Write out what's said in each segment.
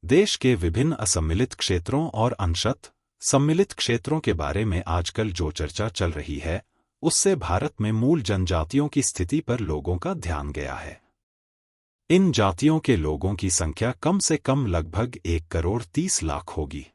देश के विभिन्न असम्मिलित क्षेत्रों और अंशतः सम्मिलित क्षेत्रों के बारे में आजकल जो चर्चा चल रही है, उससे भारत में मूल जनजातियों की स्थिति पर लोगों का ध्यान गया है। इन जातियों के लोगों की संख्या कम से कम लगभग 1,30,00,000 होगी।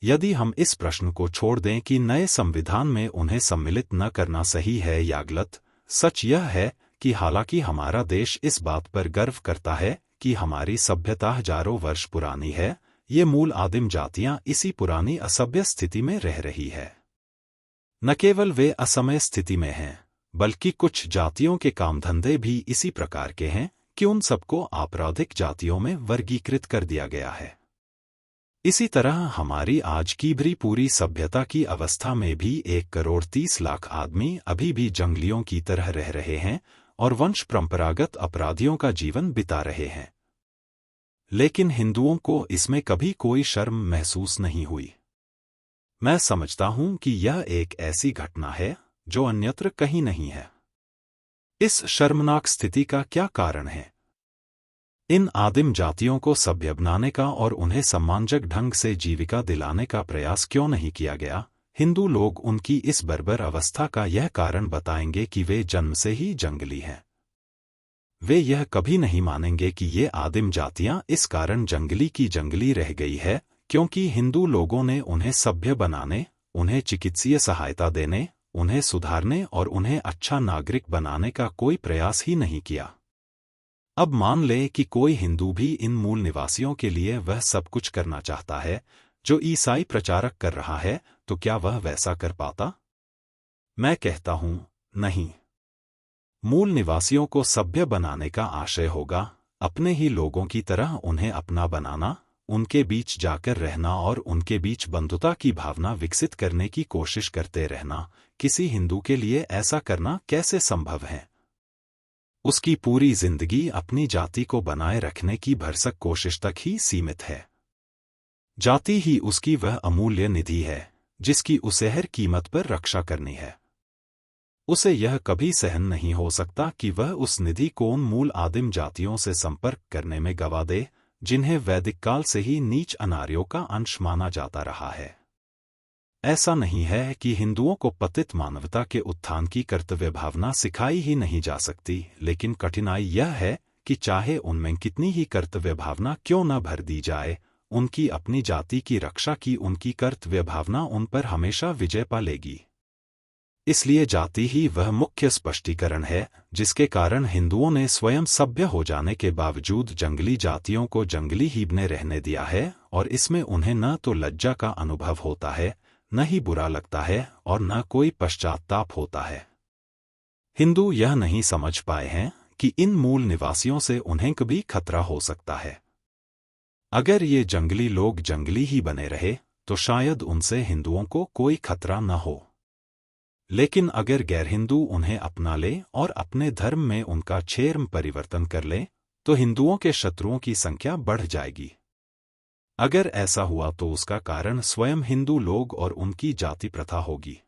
यदि हम इस प्रश्न को छोड़ दें कि नए संविधान में उन्हें सम्मिलित न करना सही है या गलत, सच यह है कि हालांकि हमारा देश इस बात पर गर्व करता है कि हमारी सभ्यता हजारों वर्ष पुरानी है, ये मूल आदिम जातियां इसी पुरानी असभ्य स्थिति में रह रही है। न केवल वे असमय स्थिति में हैं, बल्कि कुछ जातियों के कामधंधे भी इसी प्रकार के हैं कि उन सबको आपराधिक जातियों में वर्गीकृत कर दिया गया है। इसी तरह हमारी आज की पूरी सभ्यता की अवस्था में भी 1,30,00,000 आदमी अभी भी जंगलियों की तरह रह रहे हैं और वंश परंपरागत अपराधियों का जीवन बिता रहे हैं। लेकिन हिंदुओं को इसमें कभी कोई शर्म महसूस नहीं हुई। मैं समझता हूं कि यह एक ऐसी घटना है जो अन्यत्र कहीं नहीं है। इस शर्मनाक स्थिति का क्या कारण है? इन आदिम जातियों को सभ्य बनाने का और उन्हें सम्मानजनक ढंग से जीविका दिलाने का प्रयास क्यों नहीं किया गया? हिंदू लोग उनकी इस बर्बर अवस्था का यह कारण बताएंगे कि वे जन्म से ही जंगली हैं। वे यह कभी नहीं मानेंगे कि ये आदिम जातियां इस कारण जंगली की जंगली रह गई है क्योंकि हिंदू लोगों ने उन्हें सभ्य बनाने, उन्हें चिकित्सीय सहायता देने, उन्हें सुधारने और उन्हें अच्छा नागरिक बनाने का कोई प्रयास ही नहीं किया। अब मान ले कि कोई हिंदू भी इन मूल निवासियों के लिए वह सब कुछ करना चाहता है जो ईसाई प्रचारक कर रहा है, तो क्या वह वैसा कर पाता? मैं कहता हूं, नहीं। मूल निवासियों को सभ्य बनाने का आशय होगा अपने ही लोगों की तरह उन्हें अपना बनाना, उनके बीच जाकर रहना और उनके बीच बंधुता की भावना विकसित करने की कोशिश करते रहना। किसी हिंदू के लिए ऐसा करना कैसे संभव है? उसकी पूरी जिंदगी अपनी जाति को बनाए रखने की भरसक कोशिश तक ही सीमित है। जाति ही उसकी वह अमूल्य निधि है जिसकी उसे हर कीमत पर रक्षा करनी है। उसे यह कभी सहन नहीं हो सकता कि वह उस निधि को उन मूल आदिम जातियों से संपर्क करने में गंवा दे जिन्हें वैदिक काल से ही नीच अनार्यों का अंश माना जाता रहा है। ऐसा नहीं है कि हिंदुओं को पतित मानवता के उत्थान की कर्तव्य भावना सिखाई ही नहीं जा सकती, लेकिन कठिनाई यह है कि चाहे उनमें कितनी ही कर्तव्य भावना क्यों न भर दी जाए, उनकी अपनी जाति की रक्षा की उनकी कर्तव्य भावना उन पर हमेशा विजय पा लेगी। इसलिए जाति ही वह मुख्य स्पष्टीकरण है जिसके कारण हिंदुओं ने स्वयं सभ्य हो जाने के बावजूद जंगली जातियों को जंगली ही बने रहने दिया है, और इसमें उन्हें न तो लज्जा का अनुभव होता है, न ही बुरा लगता है और न कोई पश्चाताप होता है। हिंदू यह नहीं समझ पाए हैं कि इन मूल निवासियों से उन्हें कभी खतरा हो सकता है। अगर ये जंगली लोग जंगली ही बने रहे तो शायद उनसे हिंदुओं को कोई खतरा न हो, लेकिन अगर गैर हिंदू उन्हें अपना ले और अपने धर्म में उनका छेर्म परिवर्तन कर ले तो हिंदुओं के शत्रुओं की संख्या बढ़ जाएगी। अगर ऐसा हुआ तो उसका कारण स्वयं हिंदू लोग और उनकी जाति प्रथा होगी।